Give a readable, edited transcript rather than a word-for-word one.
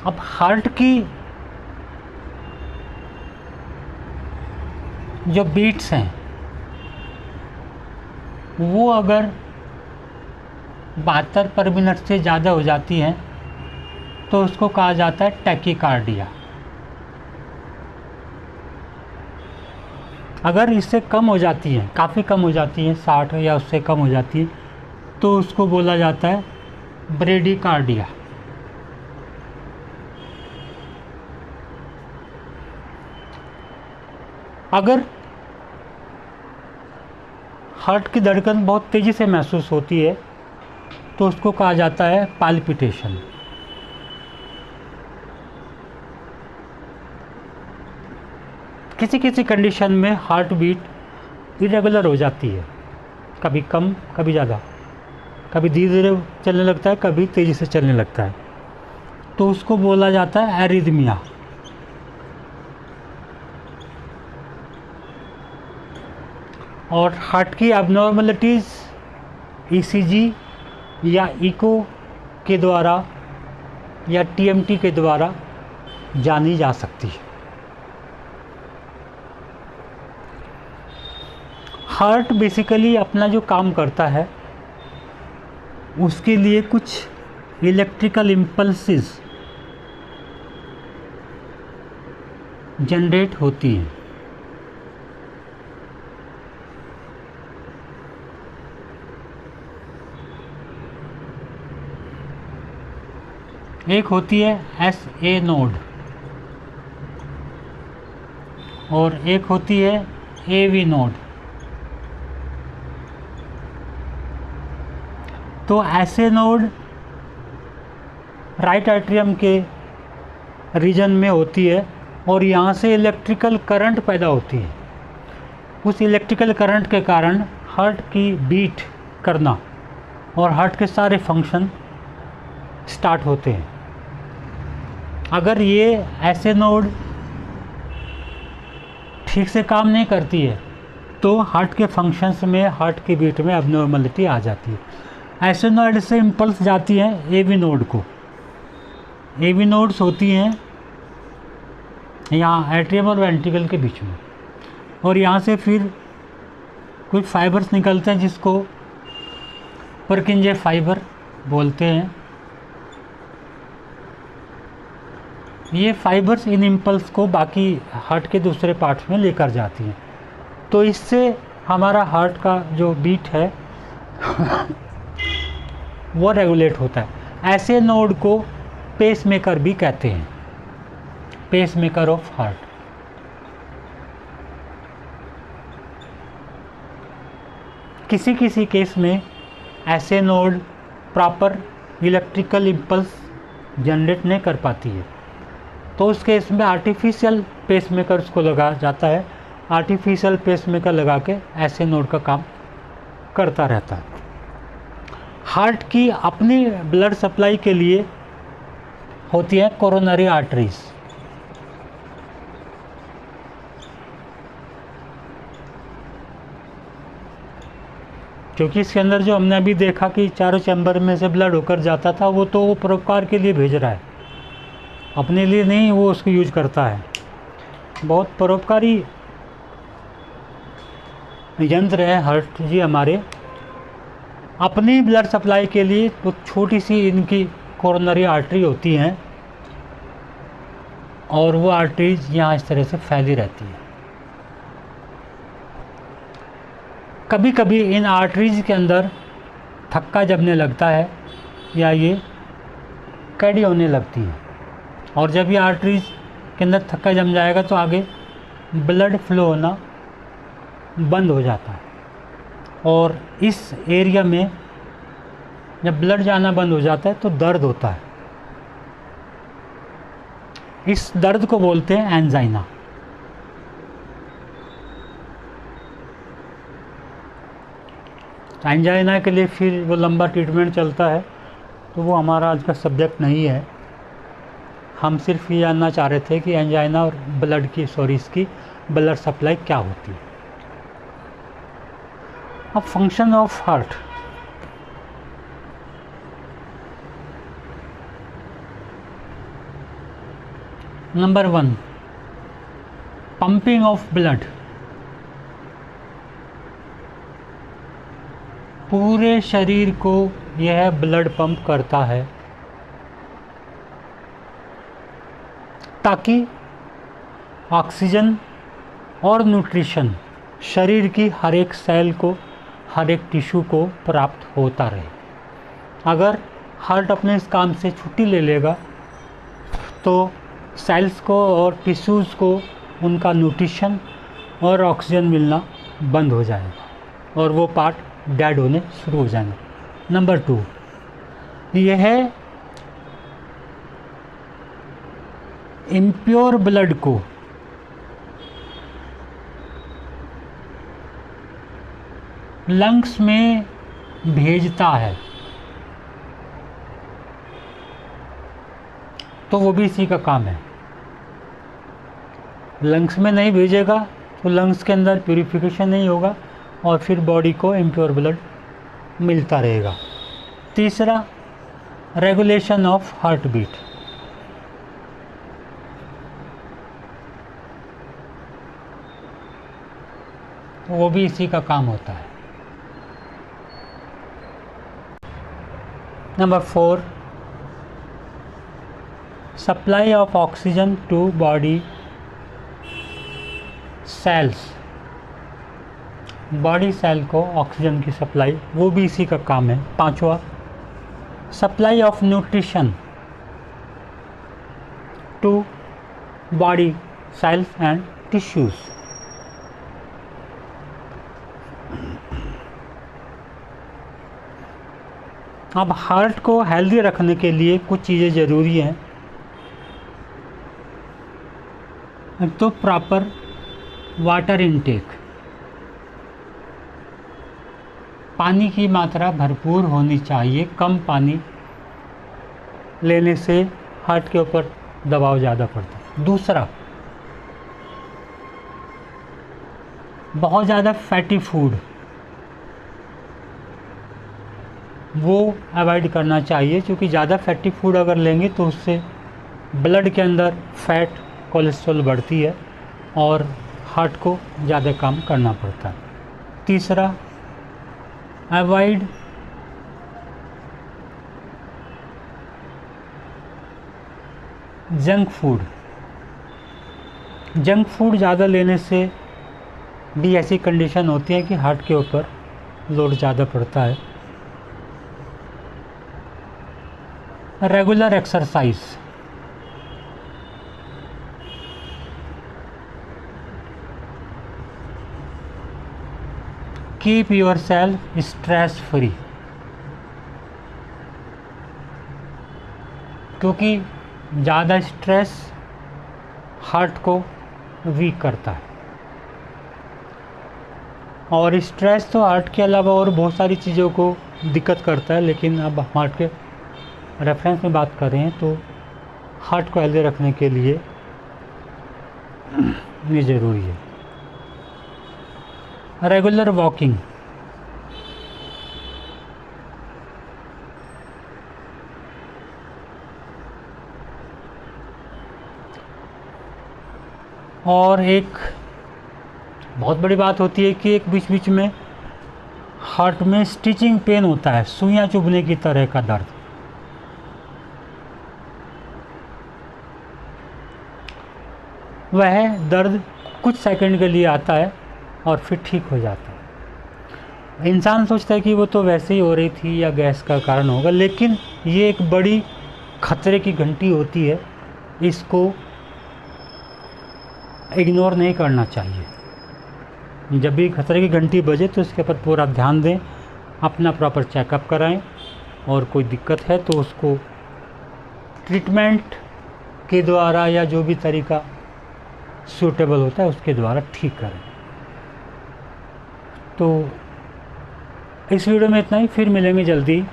अब हार्ट की जो बीट्स हैं वो अगर 72 पर मिनट से ज़्यादा हो जाती हैं तो उसको कहा जाता है टैकीकार्डिया। अगर इससे कम हो जाती है, काफ़ी कम हो जाती है, 60 या उससे कम हो जाती है, तो उसको बोला जाता है ब्रेडिकार्डिया। अगर हार्ट की धड़कन बहुत तेज़ी से महसूस होती है तो उसको कहा जाता है पाल्पिटेशन। किसी किसी कंडीशन में हार्ट बीट इरेगुलर हो जाती है, कभी कम कभी ज़्यादा, कभी धीरे धीरे चलने लगता है, कभी तेज़ी से चलने लगता है, तो उसको बोला जाता है एरिथमिया। और हार्ट की एबनॉर्मलिटीज़ ईसीजी या इको के द्वारा या टीएमटी के द्वारा जानी जा सकती है। हार्ट बेसिकली अपना जो काम करता है उसके लिए कुछ इलेक्ट्रिकल इम्पल्सेस जनरेट होती हैं। एक होती है SA नोड और एक होती है AV नोड। तो ऐसे नोड राइट एट्रियम के रीजन में होती है और यहाँ से इलेक्ट्रिकल करंट पैदा होती है। उस इलेक्ट्रिकल करंट के कारण हार्ट की बीट करना और हार्ट के सारे फंक्शन स्टार्ट होते हैं। अगर ये ऐसे नोड ठीक से काम नहीं करती है तो हार्ट के फंक्शंस में, हार्ट की बीट में एबनॉर्मलिटी आ जाती है। ऐसे नोड से इम्पल्स जाती है एवी नोड को। एवी नोड्स होती हैं यहाँ एट्रियम और वेंट्रिकल के बीच में, और यहाँ से फिर कुछ फाइबर्स निकलते हैं जिसको परकिंजे फाइबर बोलते हैं। ये फाइबर्स इन इम्पल्स को बाकी हार्ट के दूसरे पार्ट्स में लेकर जाती हैं। तो इससे हमारा हार्ट का जो बीट है वो रेगुलेट होता है। ऐसे नोड को पेसमेकर भी कहते हैं, पेसमेकर ऑफ हार्ट। किसी किसी केस में ऐसे node proper electrical impulse generate नहीं कर पाती है, तो उस केस में आर्टिफिशियल पेसमेकर्स को लगाया जाता है। आर्टिफिशियल पेसमेकर लगा के ऐसे नोड का काम करता रहता है। हार्ट की अपनी ब्लड सप्लाई के लिए होती है कोरोनरी आर्टरीज। क्योंकि इसके अंदर जो हमने अभी देखा कि चारों चैम्बर में से ब्लड होकर जाता था, वो तो वो परोपकार के लिए भेज रहा है, अपने लिए नहीं वो उसको यूज करता है। बहुत परोपकारी यंत्र है हार्ट जी हमारे। अपनी ब्लड सप्लाई के लिए वो छोटी सी इनकी कोरोनरी आर्टरी होती हैं और वो आर्टरीज यहाँ इस तरह से फैली रहती है। कभी कभी इन आर्टरीज के अंदर थक्का जमने लगता है या ये कैडी होने लगती है, और जब ये आर्टरीज के अंदर थक्का जम जाएगा तो आगे ब्लड फ्लो होना बंद हो जाता है, और इस एरिया में जब ब्लड जाना बंद हो जाता है तो दर्द होता है। इस दर्द को बोलते हैं एंजाइना। एंजाइना के लिए फिर वो लंबा ट्रीटमेंट चलता है, तो वो हमारा आज का सब्जेक्ट नहीं है। हम सिर्फ ये जानना चाह रहे थे कि एंजाइना और इसकी ब्लड सप्लाई क्या होती है। अब function of heart. Number 1, pumping of blood. पूरे शरीर को यह ब्लड पंप करता है ताकि ऑक्सीजन और न्यूट्रिशन शरीर की हर एक सेल को, हर एक टिश्यू को प्राप्त होता रहे। अगर हार्ट अपने इस काम से छुट्टी ले लेगा तो सेल्स को और टिश्यूज़ को उनका न्यूट्रिशन और ऑक्सीजन मिलना बंद हो जाएगा और वो पार्ट डेड होने शुरू हो जाएंगे। नंबर 2, यह इम्प्योर ब्लड को लंग्स में भेजता है, तो वो भी इसी का काम है। लंग्स में नहीं भेजेगा तो लंग्स के अंदर प्यूरिफिकेशन नहीं होगा और फिर बॉडी को इम्प्योर ब्लड मिलता रहेगा। तीसरा, रेगुलेशन ऑफ हार्ट बीट। वो भी इसी का काम होता है। Number 4, supply of oxygen to body cells. Body cell को ऑक्सीजन की सप्लाई, वो भी इसी का काम है। 5वां, supply of nutrition to body cells and tissues. अब हार्ट को हेल्दी रखने के लिए कुछ चीज़ें ज़रूरी हैं। एक तो प्रॉपर वाटर इनटेक, पानी की मात्रा भरपूर होनी चाहिए। कम पानी लेने से हार्ट के ऊपर दबाव ज़्यादा पड़ता है। दूसरा, बहुत ज़्यादा फैटी फूड वो अवॉइड करना चाहिए, क्योंकि ज़्यादा फैटी फूड अगर लेंगे तो उससे ब्लड के अंदर फैट, कोलेस्ट्रॉल बढ़ती है और हार्ट को ज़्यादा काम करना पड़ता है। तीसरा, avoid junk food. Junk food ज़्यादा लेने से भी ऐसी कंडीशन होती है कि हार्ट के ऊपर लोड ज़्यादा पड़ता है। Regular exercise, keep your self stress free, क्योंकि ज़्यादा स्ट्रेस हार्ट को वीक करता है और स्ट्रेस तो हार्ट के अलावा और बहुत सारी चीज़ों को दिक्कत करता है, लेकिन अब हार्ट के रेफरेंस में बात कर रहे हैं तो हार्ट को हेल्दी रखने के लिए ये ज़रूरी है। रेगुलर वॉकिंग, और एक बहुत बड़ी बात होती है कि एक बीच बीच में हार्ट में स्टिचिंग पेन होता है, सुइयां चुभने की तरह का दर्द। वह दर्द कुछ सेकंड के लिए आता है और फिर ठीक हो जाता है। इंसान सोचता है कि वो तो वैसे ही हो रही थी या गैस का कारण होगा, लेकिन ये एक बड़ी खतरे की घंटी होती है, इसको इग्नोर नहीं करना चाहिए। जब भी खतरे की घंटी बजे तो इसके ऊपर पूरा ध्यान दें, अपना प्रॉपर चेकअप कराएं और कोई दिक्कत है तो उसको ट्रीटमेंट के द्वारा या जो भी तरीका सूटेबल होता है उसके द्वारा ठीक करें। तो इस वीडियो में इतना ही, फिर मिलेंगे जल्दी